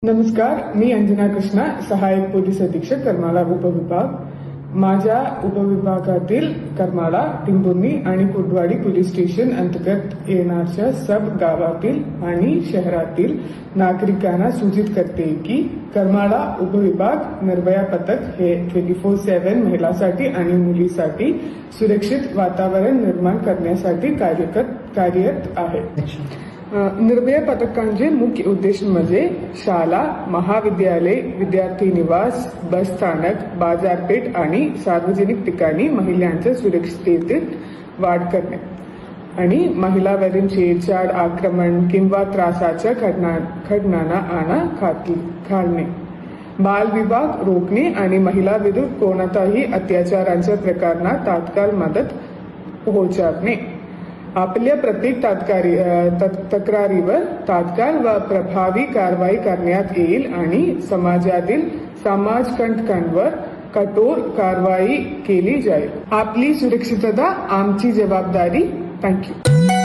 नमस्कार, मी अंजना कृष्णा, सहाय्यक पोलीस अधीक्षक करमाळा उपविभाग. माझ्या उपविभागातील करमाळा, टिंबुर्णी आणि कुर्डवाडी पोलीस स्टेशन अंतर्गत येणाऱ्या सब गावातील आणि शहरातील नागरिकांना सूचित करते की करमाळा उपविभाग निर्भया पथक हे 24/7 महिलांसाठी आणि मुलींसाठी सुरक्षित वातावरण निर्माण करण्यासाठी कार्यरत आहे. निर्भया पथकांचे मुख्य उद्देश म्हणजे शाळा, महाविद्यालय, विद्यार्थी निवास, बस स्थानक, बाजारपेठ आणि सार्वजनिक ठिकाणी महिलांच्या सुरक्षिततेत वाढ करणे आणि महिलांवरील छेडछाड, आक्रमण किंवा त्रासाच्या घटनांना आळा घालणे, बालविवाह रोखणे आणि महिलांविरुद्ध कोणत्याही अत्याचारांच्या प्रकारांना तात्काळ मदत पोहोचवणे. आपल्या प्रत्येक तक्रारीवर तात्काळ व प्रभावी कारवाई करण्यात येईल आणि समाजातील समाजकंटकांवर कठोर कारवाई केली जाईल. आपली सुरक्षितता आमची जबाबदारी. थँक्यू.